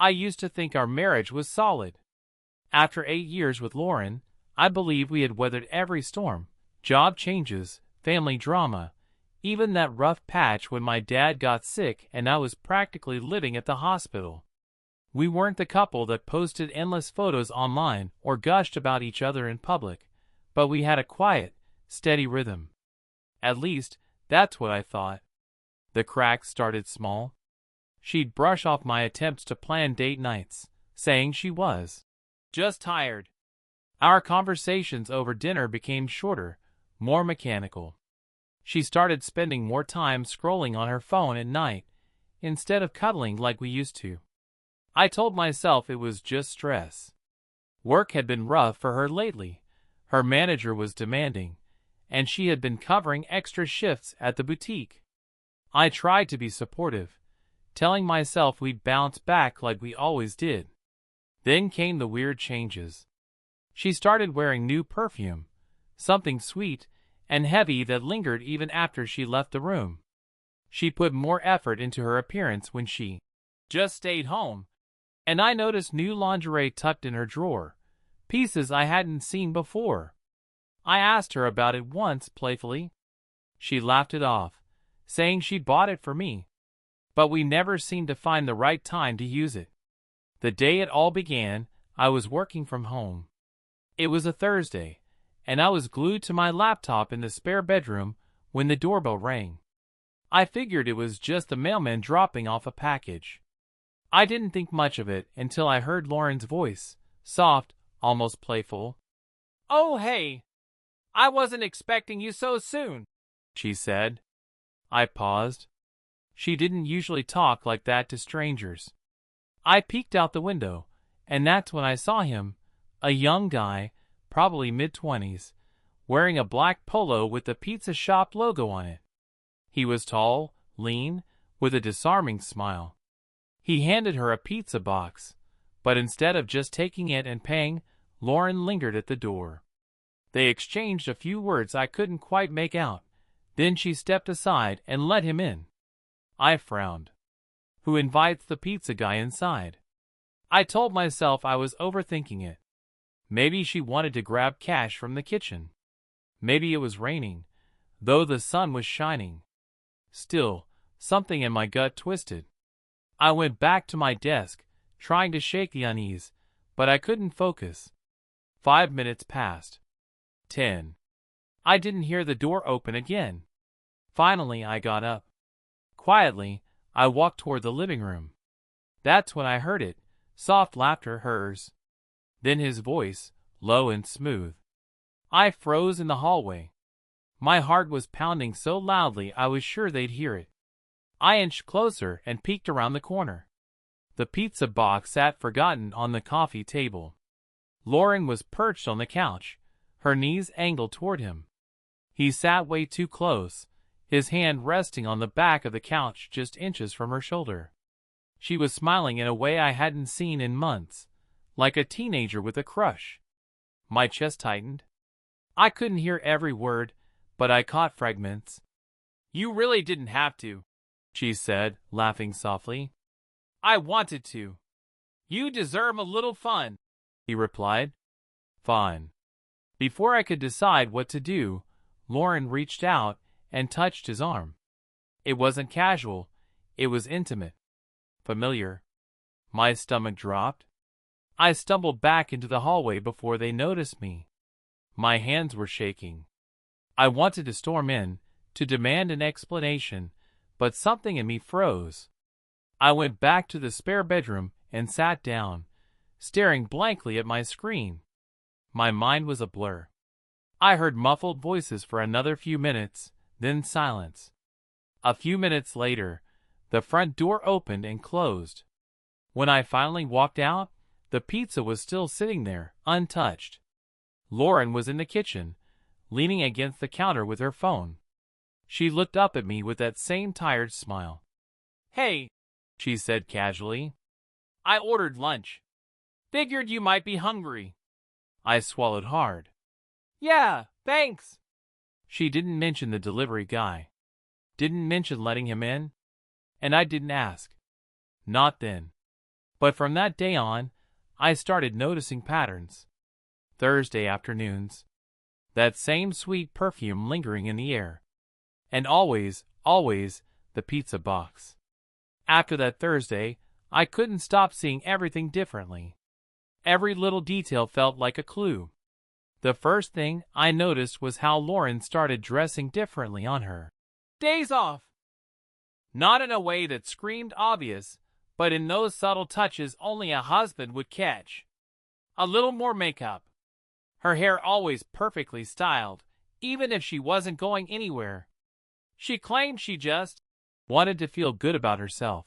I used to think our marriage was solid. After 8 years with Lauren, I believed we had weathered every storm, job changes, family drama, even that rough patch when my dad got sick and I was practically living at the hospital. We weren't the couple that posted endless photos online or gushed about each other in public, but we had a quiet, steady rhythm. At least, that's what I thought. The cracks started small. She'd brush off my attempts to plan date nights, saying she was just tired. Our conversations over dinner became shorter, more mechanical. She started spending more time scrolling on her phone at night, instead of cuddling like we used to. I told myself it was just stress. Work had been rough for her lately. Her manager was demanding, and she had been covering extra shifts at the boutique. I tried to be supportive, telling myself we'd bounce back like we always did. Then came the weird changes. She started wearing new perfume, something sweet and heavy that lingered even after she left the room. She put more effort into her appearance when she just stayed home, and I noticed new lingerie tucked in her drawer, pieces I hadn't seen before. I asked her about it once playfully. She laughed it off, saying she'd bought it for me. But we never seemed to find the right time to use it. The day it all began, I was working from home. It was a Thursday, and I was glued to my laptop in the spare bedroom when the doorbell rang. I figured it was just the mailman dropping off a package. I didn't think much of it until I heard Lauren's voice, soft, almost playful. "Oh, hey! I wasn't expecting you so soon," she said. I paused. She didn't usually talk like that to strangers. I peeked out the window, and that's when I saw him, a young guy, probably mid-20s, wearing a black polo with the pizza shop logo on it. He was tall, lean, with a disarming smile. He handed her a pizza box, but instead of just taking it and paying, Lauren lingered at the door. They exchanged a few words I couldn't quite make out. Then she stepped aside and let him in. I frowned. Who invites the pizza guy inside? I told myself I was overthinking it. Maybe she wanted to grab cash from the kitchen. Maybe it was raining, though the sun was shining. Still, something in my gut twisted. I went back to my desk, trying to shake the unease, but I couldn't focus. 5 minutes passed. 10. I didn't hear the door open again. Finally, I got up. Quietly, I walked toward the living room. That's when I heard it, soft laughter, hers. Then his voice, low and smooth. I froze in the hallway. My heart was pounding so loudly I was sure they'd hear it. I inched closer and peeked around the corner. The pizza box sat forgotten on the coffee table. Lauren was perched on the couch, her knees angled toward him. He sat way too close, his hand resting on the back of the couch just inches from her shoulder. She was smiling in a way I hadn't seen in months, like a teenager with a crush. My chest tightened. I couldn't hear every word, but I caught fragments. "You really didn't have to," she said, laughing softly. "I wanted to." "You deserve a little fun," he replied. "Fine." Before I could decide what to do, Lauren reached out and touched his arm. It wasn't casual, it was intimate, familiar. My stomach dropped. I stumbled back into the hallway before they noticed me. My hands were shaking. I wanted to storm in, to demand an explanation, but something in me froze. I went back to the spare bedroom and sat down, staring blankly at my screen. My mind was a blur. I heard muffled voices for another few minutes, then silence. A few minutes later, the front door opened and closed. When I finally walked out, the pizza was still sitting there, untouched. Lauren was in the kitchen, leaning against the counter with her phone. She looked up at me with that same tired smile. "Hey," she said casually. "I ordered lunch. Figured you might be hungry." I swallowed hard. "Yeah, thanks." She didn't mention the delivery guy. Didn't mention letting him in. And I didn't ask. Not then. But from that day on, I started noticing patterns. Thursday afternoons. That same sweet perfume lingering in the air. And always, always, the pizza box. After that Thursday, I couldn't stop seeing everything differently. Every little detail felt like a clue. The first thing I noticed was how Lauren started dressing differently on her days off. Not in a way that screamed obvious, but in those subtle touches only a husband would catch. A little more makeup. Her hair always perfectly styled, even if she wasn't going anywhere. She claimed she just wanted to feel good about herself.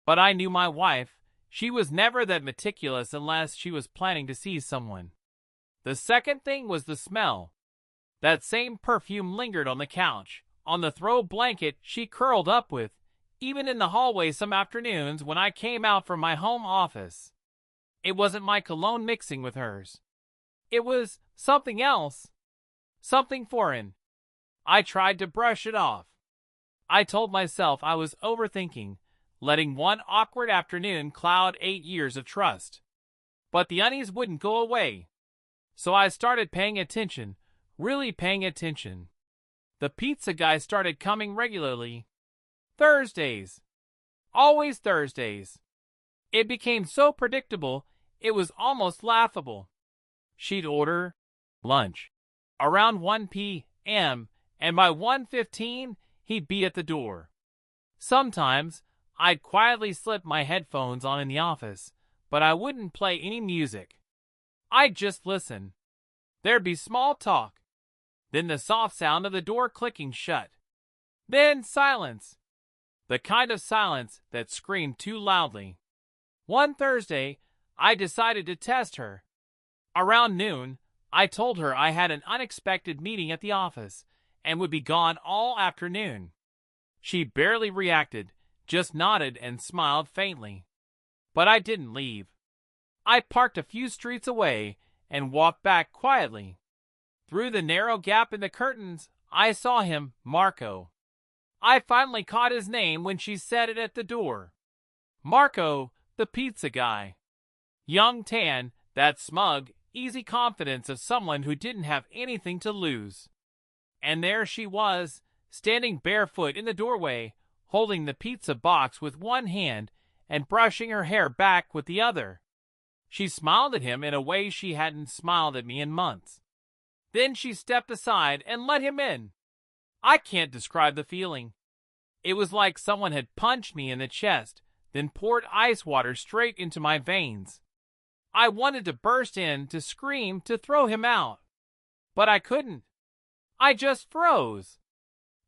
But I knew my wife. She was never that meticulous unless she was planning to see someone. The second thing was the smell. That same perfume lingered on the couch, on the throw blanket she curled up with, even in the hallway some afternoons when I came out from my home office. It wasn't my cologne mixing with hers. It was something else. Something foreign. I tried to brush it off. I told myself I was overthinking, letting one awkward afternoon cloud 8 years of trust. But the unease wouldn't go away. So I started paying attention, really paying attention. The pizza guy started coming regularly. Thursdays. Always Thursdays. It became so predictable, it was almost laughable. She'd order lunch around 1 p.m., and by 1:15, he'd be at the door. Sometimes, I'd quietly slip my headphones on in the office, but I wouldn't play any music. I'd just listen. There'd be small talk. Then the soft sound of the door clicking shut. Then silence. The kind of silence that screamed too loudly. One Thursday, I decided to test her. Around noon, I told her I had an unexpected meeting at the office and would be gone all afternoon. She barely reacted, just nodded and smiled faintly. But I didn't leave. I parked a few streets away and walked back quietly. Through the narrow gap in the curtains, I saw him, Marco. I finally caught his name when she said it at the door. Marco, the pizza guy. Young, tan, that smug, easy confidence of someone who didn't have anything to lose. And there she was, standing barefoot in the doorway, holding the pizza box with one hand and brushing her hair back with the other. She smiled at him in a way she hadn't smiled at me in months. Then she stepped aside and let him in. I can't describe the feeling. It was like someone had punched me in the chest, then poured ice water straight into my veins. I wanted to burst in, to scream, to throw him out. But I couldn't. I just froze.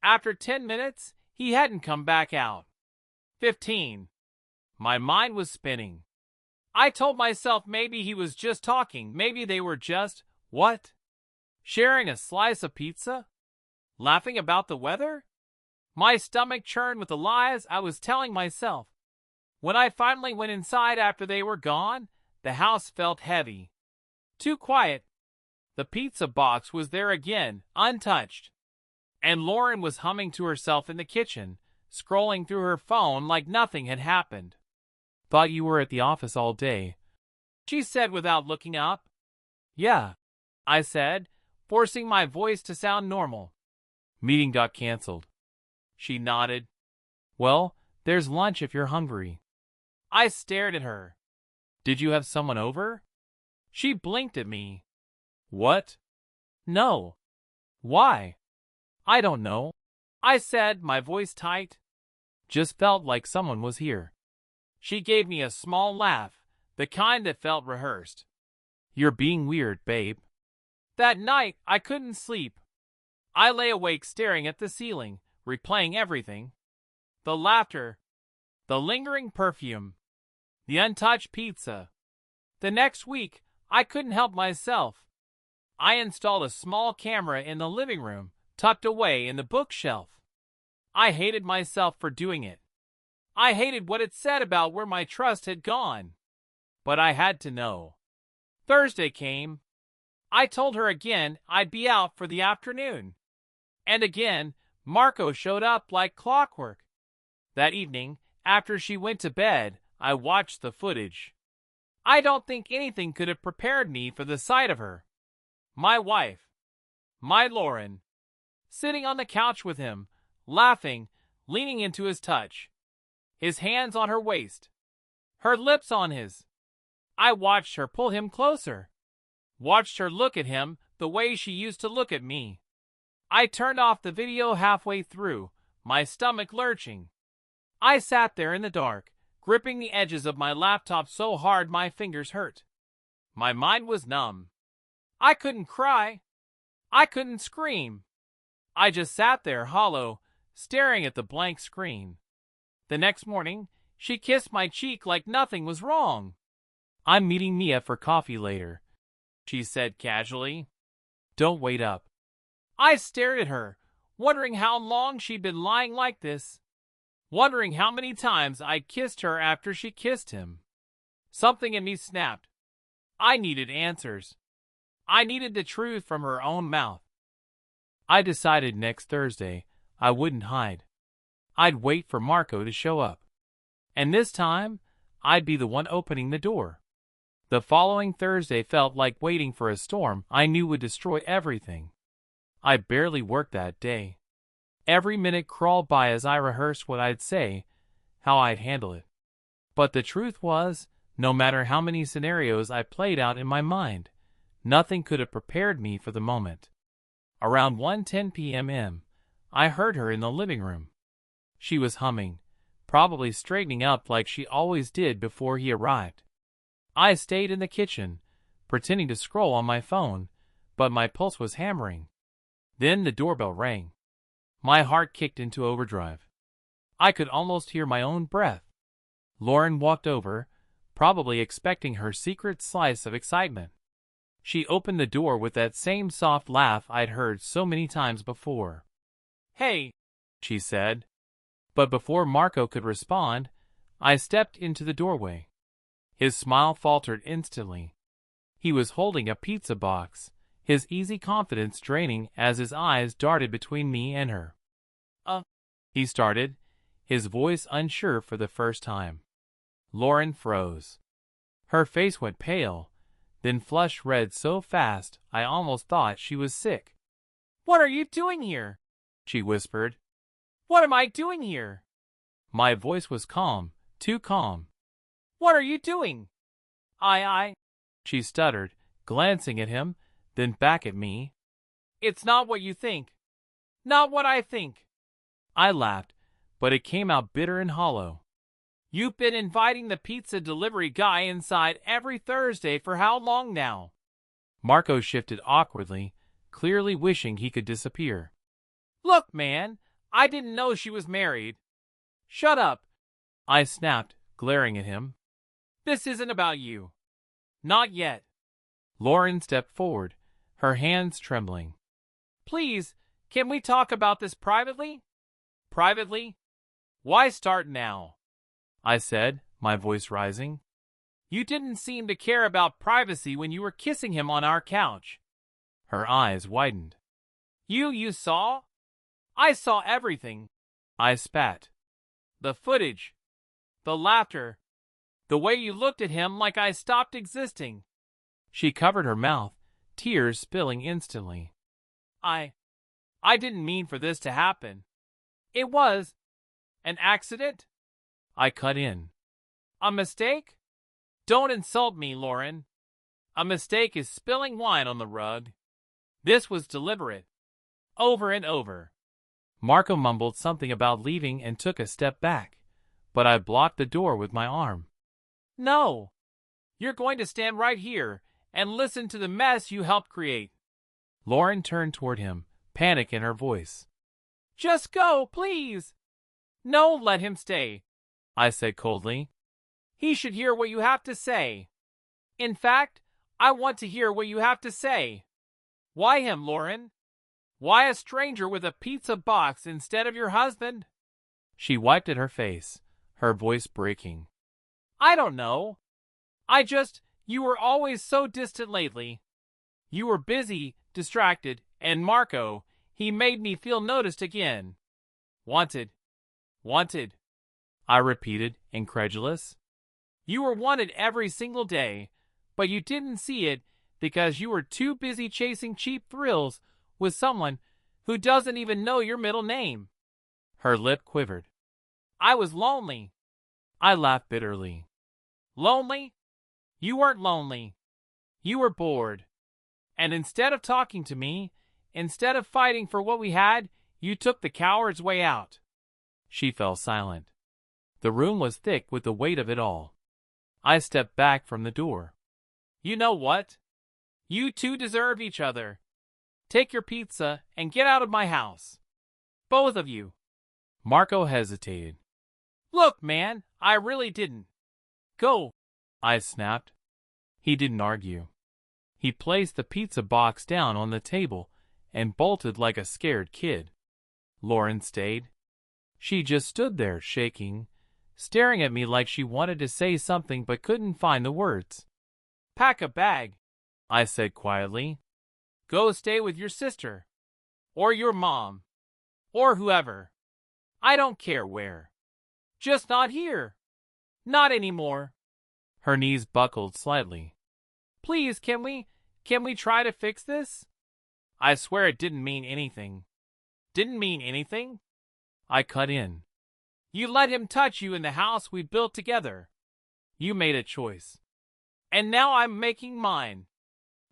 After 10 minutes, he hadn't come back out. 15. My mind was spinning. I told myself maybe he was just talking, maybe they were just, what? Sharing a slice of pizza? Laughing about the weather? My stomach churned with the lies I was telling myself. When I finally went inside after they were gone, the house felt heavy. Too quiet. The pizza box was there again, untouched. And Lauren was humming to herself in the kitchen, scrolling through her phone like nothing had happened. Thought you were at the office all day, she said without looking up. Yeah, I said, forcing my voice to sound normal. Meeting got canceled. She nodded. Well, there's lunch if you're hungry. I stared at her. Did you have someone over? She blinked at me. What? No. Why? I don't know, I said, my voice tight. Just felt like someone was here. She gave me a small laugh, the kind that felt rehearsed. You're being weird, babe. That night, I couldn't sleep. I lay awake staring at the ceiling, replaying everything. The laughter, the lingering perfume, the untouched pizza. The next week, I couldn't help myself. I installed a small camera in the living room, tucked away in the bookshelf. I hated myself for doing it. I hated what it said about where my trust had gone. But I had to know. Thursday came. I told her again I'd be out for the afternoon. And again, Marco showed up like clockwork. That evening, after she went to bed, I watched the footage. I don't think anything could have prepared me for the sight of her. My wife. My Lauren. Sitting on the couch with him, laughing, leaning into his touch. His hands on her waist. Her lips on his. I watched her pull him closer. Watched her look at him the way she used to look at me. I turned off the video halfway through, my stomach lurching. I sat there in the dark, gripping the edges of my laptop so hard my fingers hurt. My mind was numb. I couldn't cry. I couldn't scream. I just sat there hollow, staring at the blank screen. The next morning, she kissed my cheek like nothing was wrong. I'm meeting Mia for coffee later, she said casually. Don't wait up. I stared at her, wondering how long she'd been lying like this. Wondering how many times I'd kissed her after she kissed him. Something in me snapped. I needed answers. I needed the truth from her own mouth. I decided next Thursday I wouldn't hide. I'd wait for Marco to show up. And this time, I'd be the one opening the door. The following Thursday felt like waiting for a storm I knew would destroy everything. I barely worked that day. Every minute crawled by as I rehearsed what I'd say, how I'd handle it. But the truth was, no matter how many scenarios I played out in my mind, nothing could have prepared me for the moment. Around 1:10 p.m., I heard her in the living room. She was humming, probably straightening up like she always did before he arrived. I stayed in the kitchen, pretending to scroll on my phone, but my pulse was hammering. Then the doorbell rang. My heart kicked into overdrive. I could almost hear my own breath. Lauren walked over, probably expecting her secret slice of excitement. She opened the door with that same soft laugh I'd heard so many times before. "Hey," she said. But before Marco could respond, I stepped into the doorway. His smile faltered instantly. He was holding a pizza box, his easy confidence draining as his eyes darted between me and her. He started, his voice unsure for the first time. Lauren froze. Her face went pale, then flushed red so fast I almost thought she was sick. "What are you doing here?" she whispered. "What am I doing here?" My voice was calm, too calm. "What are you doing?" She stuttered, glancing at him, then back at me. "It's not what you think. Not what I think." I laughed, but it came out bitter and hollow. "You've been inviting the pizza delivery guy inside every Thursday for how long now?" Marco shifted awkwardly, clearly wishing he could disappear. "Look, man, I didn't know she was married." "Shut up," I snapped, glaring at him. "This isn't about you. Not yet." Lauren stepped forward, her hands trembling. "Please, can we talk about this privately?" "Privately? Why start now?" I said, my voice rising. "You didn't seem to care about privacy when you were kissing him on our couch." Her eyes widened. You saw?" "I saw everything," I spat. "The footage. The laughter. The way you looked at him like I stopped existing." She covered her mouth, tears spilling instantly. I didn't mean for this to happen. It was an accident." I cut in. "A mistake? Don't insult me, Lauren. A mistake is spilling wine on the rug. This was deliberate. Over and over." Marco mumbled something about leaving and took a step back, but I blocked the door with my arm. "No. You're going to stand right here and listen to the mess you helped create." Lauren turned toward him, panic in her voice. "Just go, please." "No, let him stay," I said coldly. "He should hear what you have to say. In fact, I want to hear what you have to say. Why him, Lauren? Why a stranger with a pizza box instead of your husband?" She wiped at her face, her voice breaking. "I don't know. You were always so distant lately. You were busy, distracted, and Marco, he made me feel noticed again. Wanted. I repeated, incredulous. You were wanted every single day, but you didn't see it because you were too busy chasing cheap thrills with someone who doesn't even know your middle name." Her lip quivered. "I was lonely." I laughed bitterly. "Lonely? You weren't lonely. You were bored. And instead of talking to me, instead of fighting for what we had, you took the coward's way out." She fell silent. The room was thick with the weight of it all. I stepped back from the door. "You know what? You two deserve each other. Take your pizza and get out of my house. Both of you." Marco hesitated. "Look, man, I really didn't." "Go," I snapped. He didn't argue. He placed the pizza box down on the table and bolted like a scared kid. Lauren stayed. She just stood there, shaking, staring at me like she wanted to say something but couldn't find the words. "Pack a bag," I said quietly. "Go stay with your sister. Or your mom. Or whoever. I don't care where. Just not here. Not anymore." Her knees buckled slightly. "Please, can we try to fix this?" I swear it didn't mean anything. "Didn't mean anything?" I cut in. "You let him touch you in the house we built together. You made a choice. And now I'm making mine."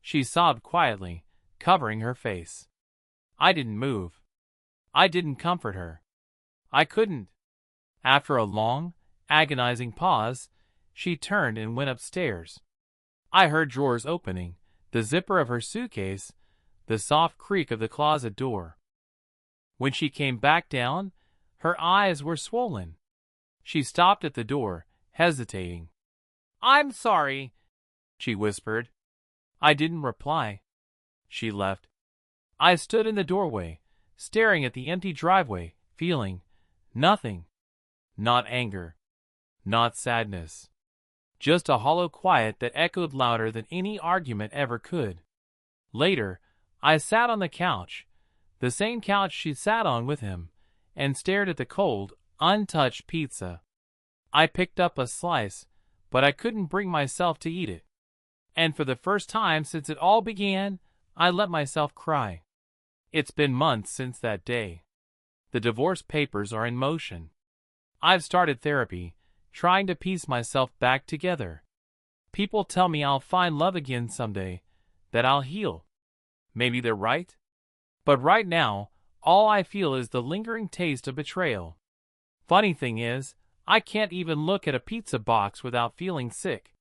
She sobbed quietly, covering her face. I didn't move. I didn't comfort her. I couldn't. After a long, agonizing pause, she turned and went upstairs. I heard drawers opening, the zipper of her suitcase, the soft creak of the closet door. When she came back down, her eyes were swollen. She stopped at the door, hesitating. "I'm sorry," she whispered. I didn't reply. She left. I stood in the doorway, staring at the empty driveway, feeling nothing. Not anger. Not sadness. Just a hollow quiet that echoed louder than any argument ever could. Later, I sat on the couch, the same couch she sat on with him, and stared at the cold, untouched pizza. I picked up a slice, but I couldn't bring myself to eat it. And for the first time since it all began, I let myself cry. It's been months since that day. The divorce papers are in motion. I've started therapy, trying to piece myself back together. People tell me I'll find love again someday, that I'll heal. Maybe they're right. But right now, all I feel is the lingering taste of betrayal. Funny thing is, I can't even look at a pizza box without feeling sick.